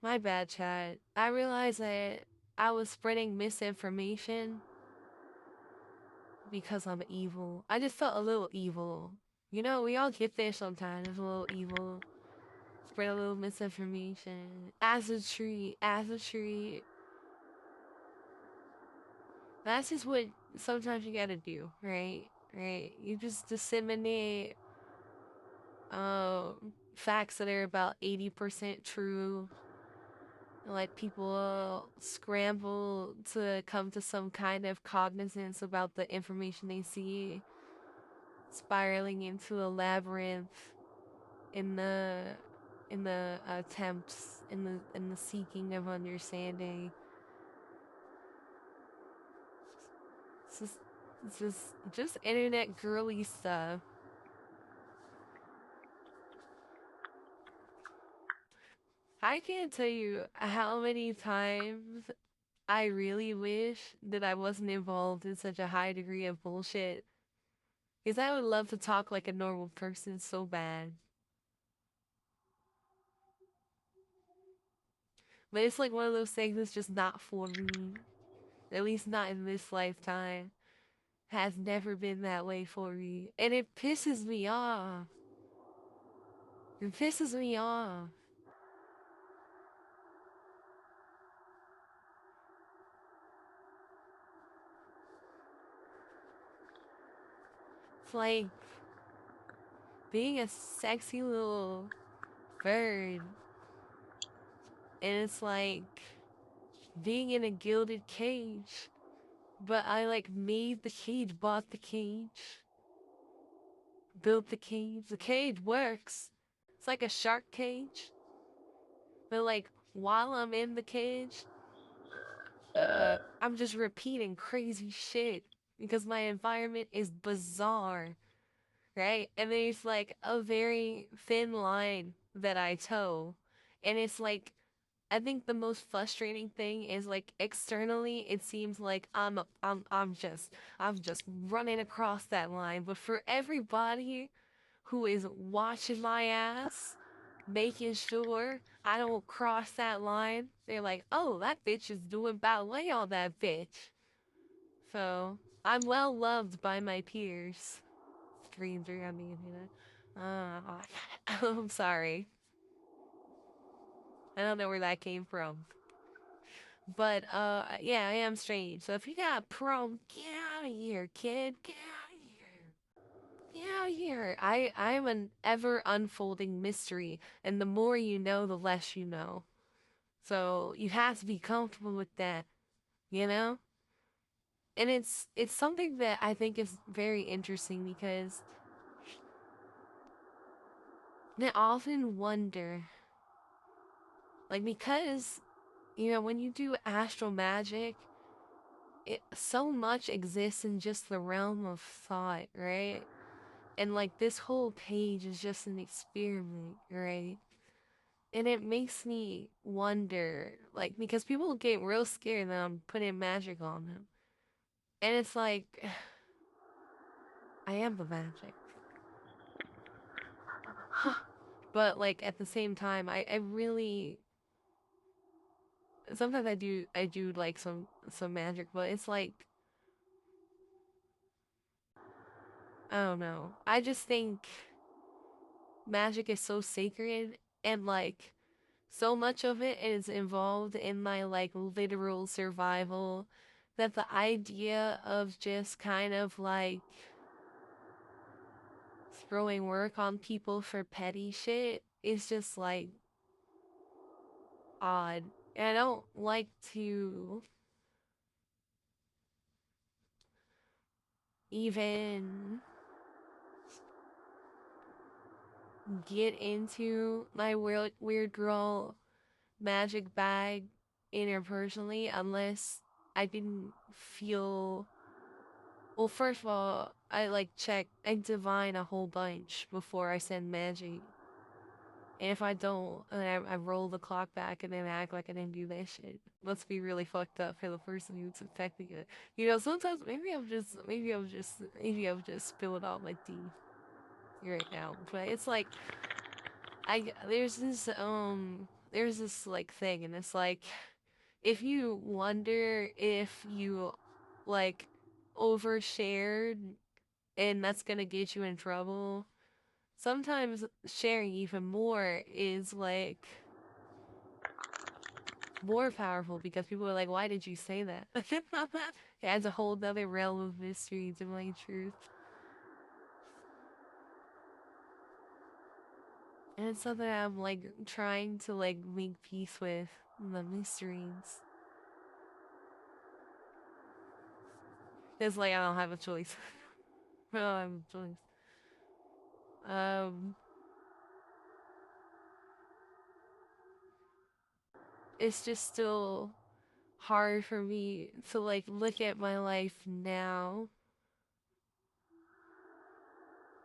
My bad, chat. I realized that I was spreading misinformation because I'm evil. I just felt a little evil. You know, we all get there sometimes, a little evil. Spread a little misinformation. As a treat, as a treat. That's just what sometimes you gotta do, right? Right? You just disseminate facts that are about 80% true. Like people scramble to come to some kind of cognizance about the information they see, spiraling into a labyrinth in the attempts in the seeking of understanding. It's just it's just internet girly stuff. I can't tell you how many times I really wish that I wasn't involved in such a high degree of bullshit. Because I would love to talk like a normal person so bad. But it's like one of those things that's just not for me. At least not in this lifetime. Has never been that way for me. And it pisses me off. It pisses me off. It's like being a sexy little bird. And it's like being in a gilded cage. But I like made the cage, bought the cage, built the cage. The cage works. It's like a shark cage. But like while I'm in the cage, I'm just repeating crazy shit because my environment is bizarre, right? And there's like a very thin line that I toe. And it's like I think the most frustrating thing is like externally it seems like I'm just running across that line, but for everybody who is watching my ass, making sure I don't cross that line, they're like, "Oh, that bitch is doing ballet on that bitch." So, I'm well loved by my peers. Stranger, I mean, you know. I'm sorry. I don't know where that came from. But yeah, I am strange. So if you got a problem, get out of here, kid. Get out of here. Get out of here. I'm an ever unfolding mystery, and the more you know, the less you know. So you have to be comfortable with that, you know? And it's something that I think is very interesting because I often wonder, like because when you do astral magic, so much exists in just the realm of thought, right? And like this whole page is just an experiment, right? And it makes me wonder, like, because people get real scared that I'm putting magic on them. And it's like, I am the magic. But like at the same time, I really sometimes I do like some magic, but it's like I don't know. I just think magic is so sacred and like so much of it is involved in my like literal survival that the idea of just kind of like throwing work on people for petty shit is just like odd. And I don't like to even get into my weird girl magic bag interpersonally unless I didn't feel. Well, first of all, I like I divine a whole bunch before I send magic. And if I don't, then I roll the clock back and then act like I didn't do that shit. Must be really fucked up for the person who's affecting it. Sometimes maybe I'm just spilling all my tea right now. But it's like there's this there's this like thing, and it's like if you wonder if you like overshared and that's gonna get you in trouble, sometimes sharing even more is like more powerful because people are like, why did you say that? It adds a whole other realm of mystery to my truth. And it's something I'm like trying to like make peace with the mysteries. It's like I don't have a choice. I don't have a choice. Um, it's just still hard for me to like look at my life now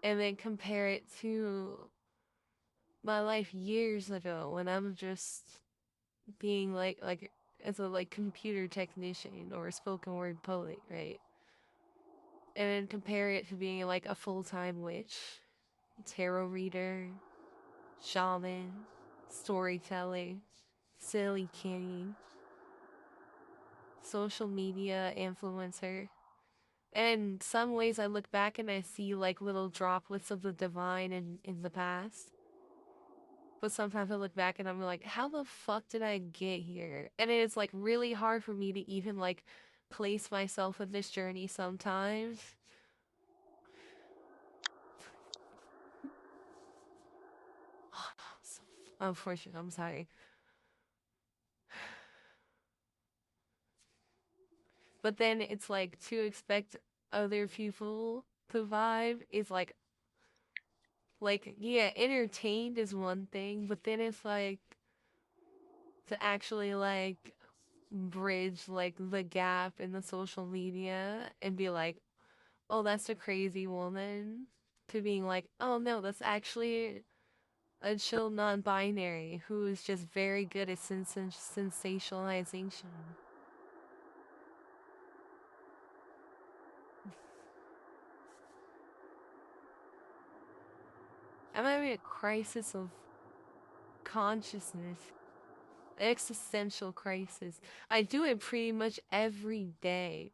and then compare it to my life years ago when I'm just being like as a like computer technician or a spoken word poet, right? And then compare it to being like a full-time witch, tarot reader, shaman, storytelling, silly kitty, social media influencer. And in some ways I look back and I see like little droplets of the divine in the past. But sometimes I look back and I'm like, how the fuck did I get here? And it is like really hard for me to even like place myself in this journey sometimes. Unfortunately, I'm sorry. But then it's like to expect other people to vibe is like yeah, entertained is one thing, but then it's like to actually like bridge like the gap in the social media and be like, oh, that's a crazy woman, to being like, oh no, that's actually a chill non-binary who is just very good at sensationalization. I'm having a crisis of consciousness, existential crisis. I do it pretty much every day.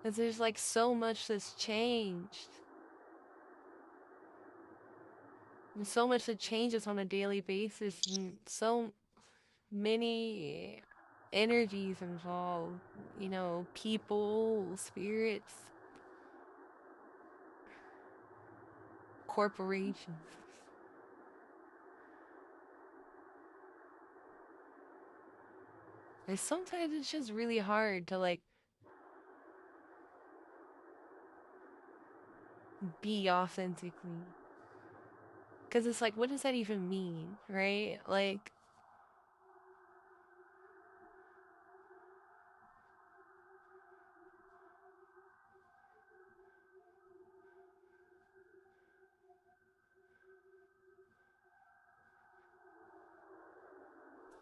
Because there's like so much that's changed. And so much that changes on a daily basis. And so many energies involved. You know, people, spirits, corporations. And sometimes it's just really hard to like be authentically. Because it's like, what does that even mean, right? Like,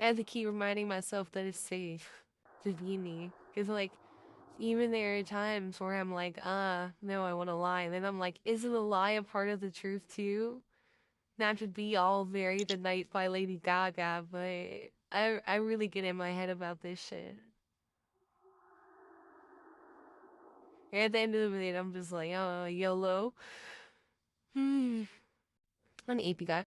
I have to keep reminding myself that it's safe to be me. Because, like, even there are times where I'm like, no, I want to lie. And then I'm like, isn't a lie a part of the truth too? Not to be all very the night by Lady Gaga, but I really get in my head about this shit. And at the end of the day, I'm just like, oh, YOLO. Hmm. I'm an AP guy.